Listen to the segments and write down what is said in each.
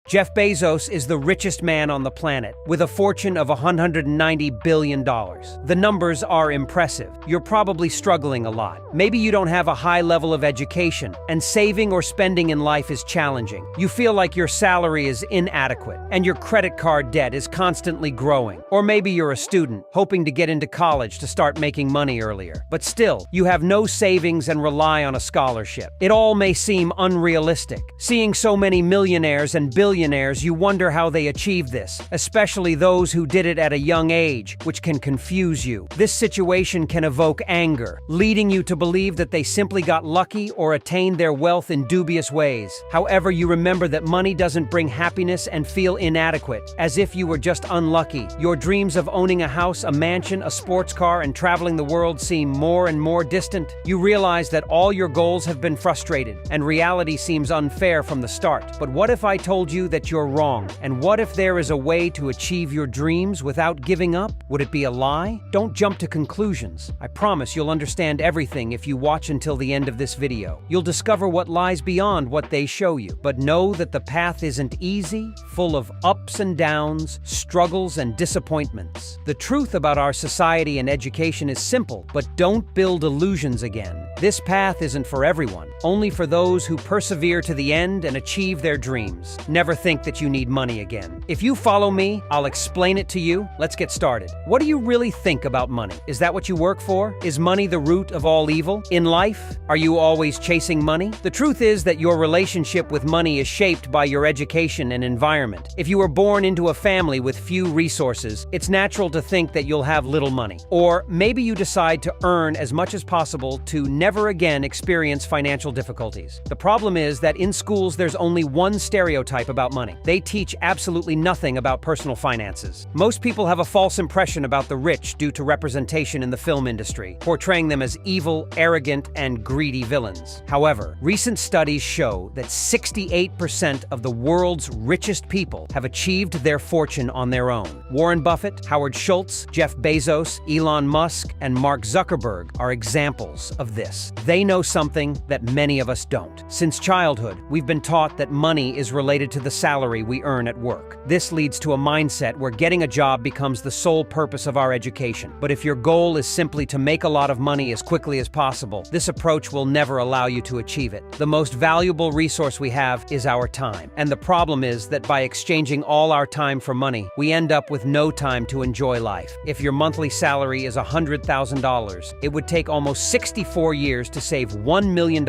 Jeff Bezos is the richest man on the planet, with a fortune of $190 billion. The numbers are impressive. You're probably struggling a lot. Maybe you don't have a high level of education, and saving or spending in life is challenging. You feel like your salary is inadequate, and your credit card debt is constantly growing. Or maybe you're a student, hoping to get into college to start making money earlier. But still, you have no savings and rely on a scholarship. It all may seem unrealistic. Seeing so many millionaires and billionaires, you wonder how they achieved this, especially those who did it at a young age, which can confuse you. This situation can evoke anger, leading you to believe that they simply got lucky or attained their wealth in dubious ways. However, you remember that money doesn't bring happiness and feel inadequate, as if you were just unlucky. Your dreams of owning a house, a mansion, a sports car, and traveling the world seem more and more distant. You realize that all your goals have been frustrated, and reality seems unfair from the start. But what if I told you that you're wrong? And what if there is a way to achieve your dreams without giving up? Would it be a lie? Don't jump to conclusions. I promise you'll understand everything if you watch until the end of this video. You'll discover what lies beyond what they show you. But know that the path isn't easy, full of ups and downs, struggles and disappointments. The truth about our society and education is simple, but don't build illusions again. This path isn't for everyone, only for those who persevere to the end and achieve their dreams. Never think that you need money again. If you follow me, I'll explain it to you. Let's get started. What do you really think about money? Is that what you work for? Is money the root of all evil? In life, are you always chasing money? The truth is that your relationship with money is shaped by your education and environment. If you were born into a family with few resources, it's natural to think that you'll have little money. Or maybe you decide to earn as much as possible to never again experience financial difficulties. The problem is that in schools there's only one stereotype about money. They teach absolutely nothing about personal finances. Most people have a false impression about the rich due to representation in the film industry, portraying them as evil, arrogant, and greedy villains. However, recent studies show that 68% of the world's richest people have achieved their fortune on their own. Warren Buffett, Howard Schultz, Jeff Bezos, Elon Musk, and Mark Zuckerberg are examples of this. They know something that many of us don't. Since childhood, we've been taught that money is related to the salary we earn at work. This leads to a mindset where getting a job becomes the sole purpose of our education. But if your goal is simply to make a lot of money as quickly as possible, this approach will never allow you to achieve it. The most valuable resource we have is our time. And the problem is that by exchanging all our time for money, we end up with no time to enjoy life. If your monthly salary is $100,000, it would take almost 64 years to save $1 million,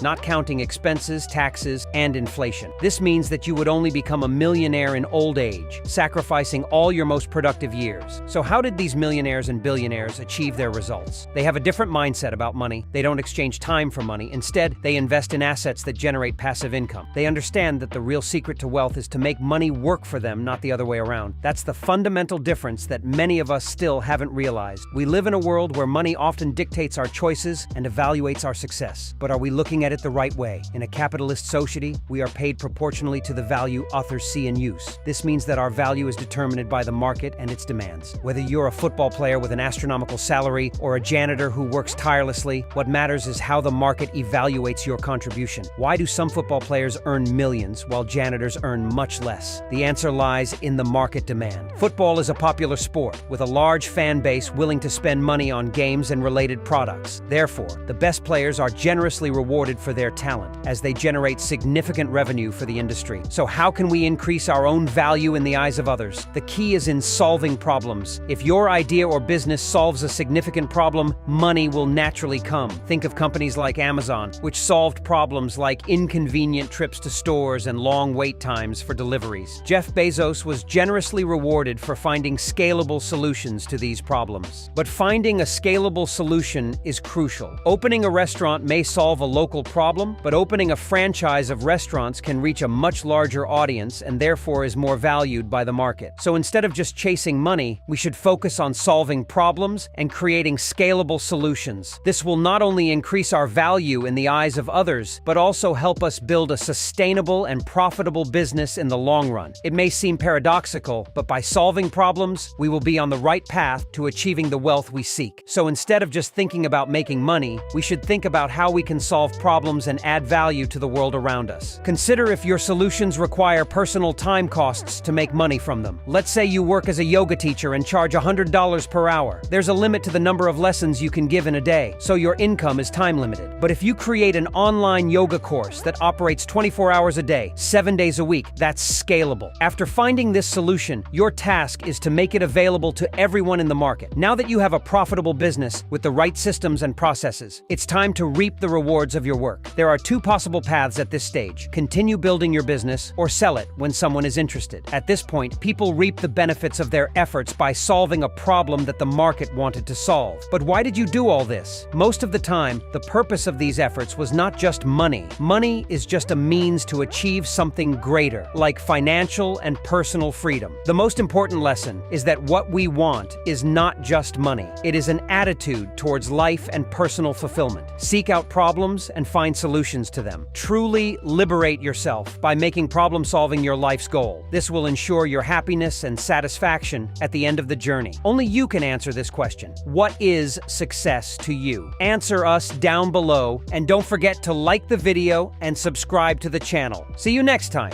not counting expenses, taxes, and inflation. This means that you would only become a millionaire in old age, sacrificing all your most productive years. So how did these millionaires and billionaires achieve their results? They have a different mindset about money. They don't exchange time for money. Instead, they invest in assets that generate passive income. They understand that the real secret to wealth is to make money work for them, not the other way around. That's the fundamental difference that many of us still haven't realized. We live in a world where money often dictates our choices and evaluates our success. But are we looking at it the right way? In a capitalist society, we are paid proportionally to the value others see in use. This means that our value is determined by the market and its demands. Whether you're a football player with an astronomical salary or a janitor who works tirelessly, what matters is how the market evaluates your contribution. Why do some football players earn millions while janitors earn much less? The answer lies in the market demand. Football is a popular sport with a large fan base willing to spend money on games and related products. Therefore, the best players are generously rewarded for their talent as they generate significant revenue for the industry. So how can we increase our own value in the eyes of others? The key is in solving problems. If your idea or business solves a significant problem, money will naturally come. Think of companies like Amazon, which solved problems like inconvenient trips to stores and long wait times for deliveries. Jeff Bezos was generously rewarded for finding scalable solutions to these problems. But finding a scalable solution is crucial. Opening a restaurant may solve a local problem, but opening a franchise of restaurants can reach a much larger audience and therefore is more more valued by the market. So instead of just chasing money, we should focus on solving problems and creating scalable solutions. This will not only increase our value in the eyes of others, but also help us build a sustainable and profitable business in the long run. It may seem paradoxical, but by solving problems, we will be on the right path to achieving the wealth we seek. So instead of just thinking about making money, we should think about how we can solve problems and add value to the world around us. Consider if your solutions require personal time costs to make money from them. Let's say you work as a yoga teacher and charge $100 per hour. There's a limit to the number of lessons you can give in a day, so your income is time limited. But if you create an online yoga course that operates 24 hours a day, 7 days a week, that's scalable. After finding this solution, your task is to make it available to everyone in the market. Now that you have a profitable business with the right systems and processes, it's time to reap the rewards of your work. There are two possible paths at this stage: continue building your business or sell it when someone is interested. At this point, people reap the benefits of their efforts by solving a problem that the market wanted to solve. But why did you do all this? Most of the time, the purpose of these efforts was not just money. Money is just a means to achieve something greater, like financial and personal freedom. The most important lesson is that what we want is not just money. It is an attitude towards life and personal fulfillment. Seek out problems and find solutions to them. Truly liberate yourself by making problem solving your life's goal. This will ensure your happiness and satisfaction at the end of the journey. Only you can answer this question. What is success to you? Answer us down below, and don't forget to like the video and subscribe to the channel. See you next time.